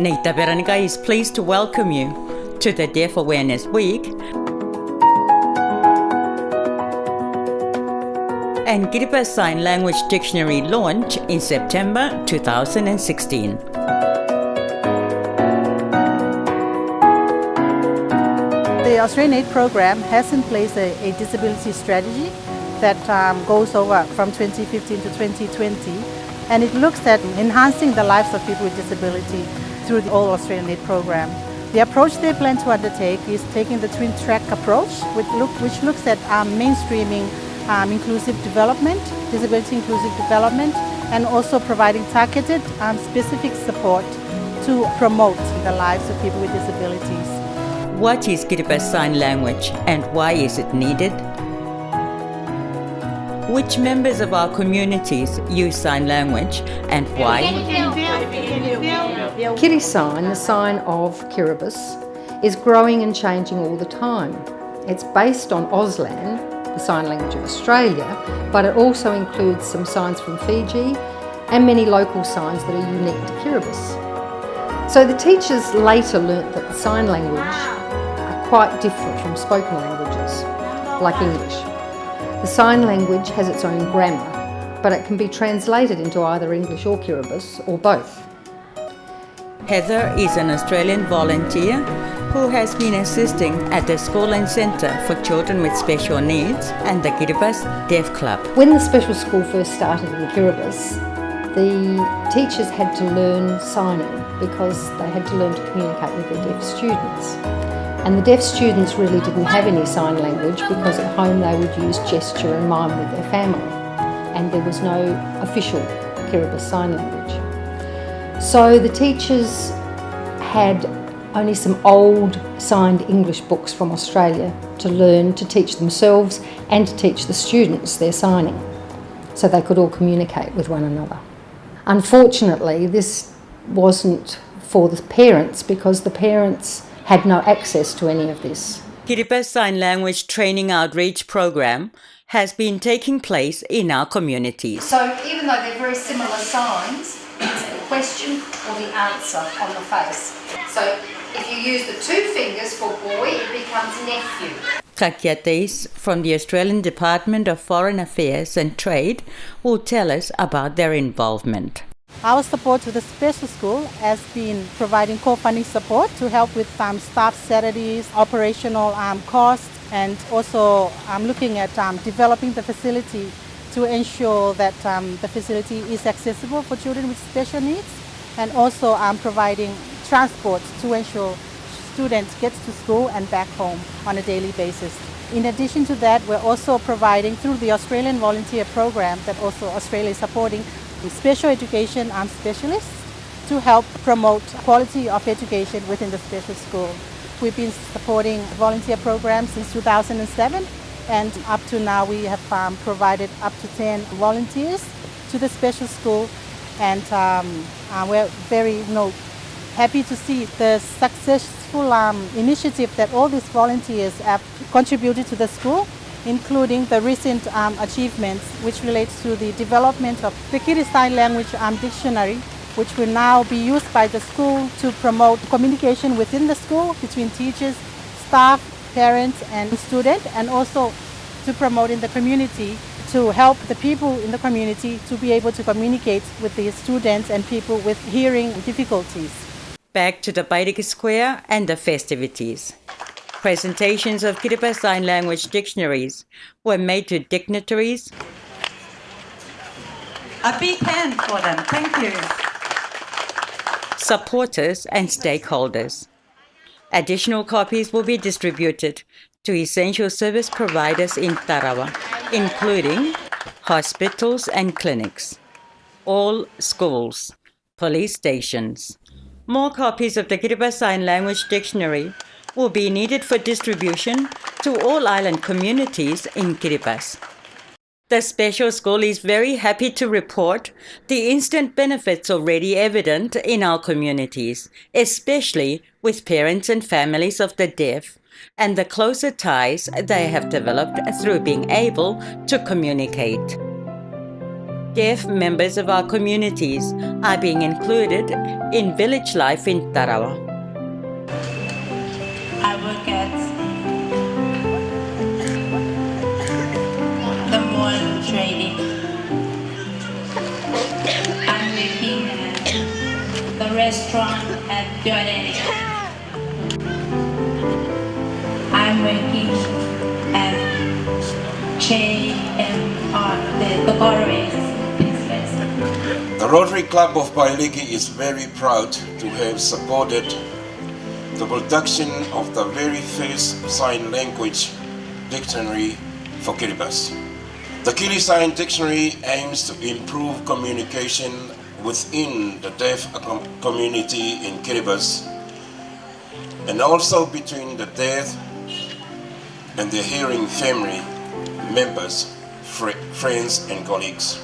Nita Veronica is pleased to welcome you to the Deaf Awareness Week and Kiribati Sign Language Dictionary launch in September 2016. The Australian Aid Program has in place a disability strategy that goes over from 2015 to 2020, and it looks at enhancing the lives of people with disability through the All Australian Aid Program. The approach they plan to undertake is taking the twin track approach, which looks at mainstreaming inclusive development, disability inclusive development, and also providing targeted specific support to promote the lives of people with disabilities. What is Kiribati Sign Language and why is it needed? Which members of our communities use sign language and why? Kiri sign, the sign of Kiribati, is growing and changing all the time. It's based on Auslan, the sign language of Australia, but it also includes some signs from Fiji and many local signs that are unique to Kiribati. So the teachers later learnt that the sign language are quite different from spoken languages, like English. The sign language has its own grammar, but it can be translated into either English or Kiribati, or both. Heather is an Australian volunteer who has been assisting at the School and Centre for Children with Special Needs and the Kiribati Deaf Club. When the special school first started in Kiribati, the teachers had to learn signing because they had to learn to communicate with their deaf students. And the deaf students really didn't have any sign language because at home they would use gesture and mime with their family, and there was no official Kiribati Sign Language. So the teachers had only some old signed English books from Australia to learn to teach themselves and to teach the students their signing, so they could all communicate with one another. Unfortunately, this wasn't for the parents because the parents had no access to any of this. Kiribati Sign Language Training Outreach Program has been taking place in our communities. So even though they're very similar signs, it's the question or the answer on the face. So if you use the two fingers for boy, it becomes nephew. Kakyates from the Australian Department of Foreign Affairs and Trade will tell us about their involvement. Our support to the special school has been providing co-funding support to help with staff Saturdays, operational costs, and also looking at developing the facility to ensure that the facility is accessible for children with special needs, and also providing transport to ensure students get to school and back home on a daily basis. In addition to that, we're also providing through the Australian Volunteer Program that also Australia is supporting special education specialists to help promote quality of education within the special school. We've been supporting volunteer programs since 2007, and up to now we have provided up to 10 volunteers to the special school, and we're very happy to see the successful initiative that all these volunteers have contributed to the school, including the recent achievements which relates to the development of the Kiribati Sign Language Dictionary, which will now be used by the school to promote communication within the school between teachers, staff, parents and students, and also to promote in the community to help the people in the community to be able to communicate with the students and people with hearing difficulties. Back to the Bairiki Square and the festivities. Presentations of Kiribati Sign Language dictionaries were made to dignitaries. A big hand for them, thank you. Supporters and stakeholders. Additional copies will be distributed to essential service providers in Tarawa, including hospitals and clinics, all schools, police stations. More copies of the Kiribati Sign Language Dictionary will be needed for distribution to all island communities in Kiribati. The special school is very happy to report the instant benefits already evident in our communities, especially with parents and families of the deaf, and the closer ties they have developed through being able to communicate. Deaf members of our communities are being included in village life in Tarawa. I work at the mall trading. I'm working at the restaurant at Jordania. I'm working at JMR, the Corporates business. The Rotary Club of Bairiki is very proud to have supported the production of the very first sign language dictionary for Kiribati. The Kiribati Sign Dictionary aims to improve communication within the deaf community in Kiribati and also between the deaf and their hearing family members, friends and colleagues.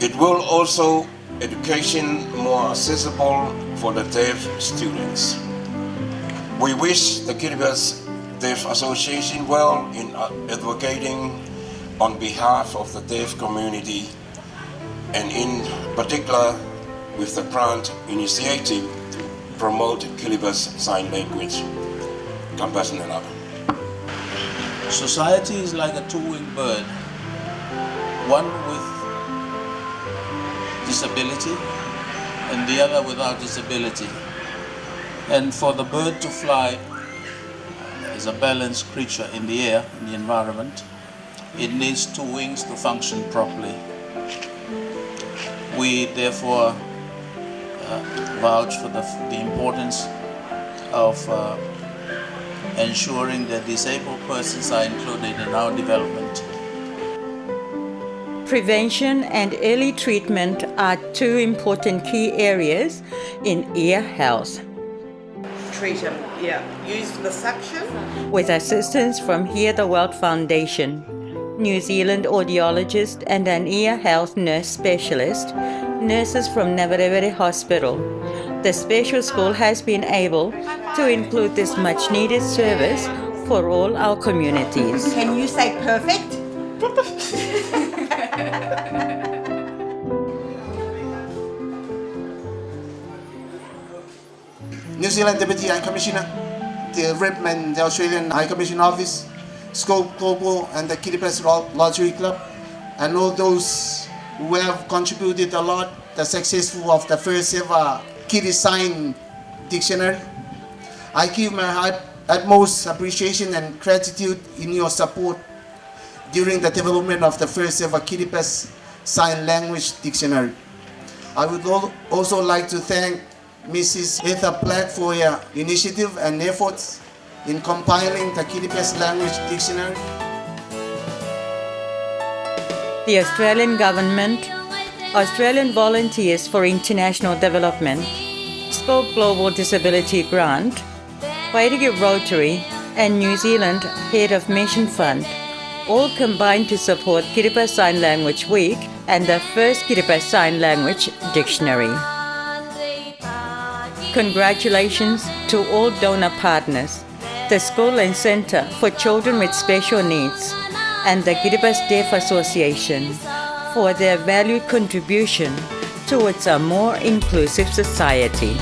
It will also education more accessible for the deaf students. We wish the Kiribati Deaf Association well in advocating on behalf of the deaf community and in particular with the grant initiative to promote Kiribati Sign Language. Society is like a two-winged bird, one with disability and the other without disability. And for the bird to fly as a balanced creature in the air, in the environment, it needs two wings to function properly. We therefore vouch for the importance of ensuring that disabled persons are included in our development. Prevention and early treatment are two important key areas in ear health. Treat them, yeah. Use the suction. With assistance from Hear the World Foundation, New Zealand audiologist and an ear health nurse specialist, nurses from Navarrete Hospital, the special school has been able to include this much needed service for all our communities. Can you say perfect? New Zealand Deputy High Commissioner, the Ripman, the Australian High Commission Office, Scope Global and the Kiribati Rotary Club, and all those who have contributed a lot the successful of the first ever Kiribati Sign Dictionary. I give my utmost appreciation and gratitude in your support during the development of the first ever Kiribati Sign Language Dictionary. I would also like to thank Mrs. Heather Black for your initiative and efforts in compiling the Kiribati Language Dictionary. The Australian Government, Australian Volunteers for International Development, Scope Global Disability Grant, Bairiki Rotary and New Zealand Head of Mission Fund all combined to support Kiribati Sign Language Week and the first Kiribati Sign Language Dictionary. Congratulations to all donor partners, the School and Centre for Children with Special Needs, and the Kiribati Deaf Association for their valued contribution towards a more inclusive society.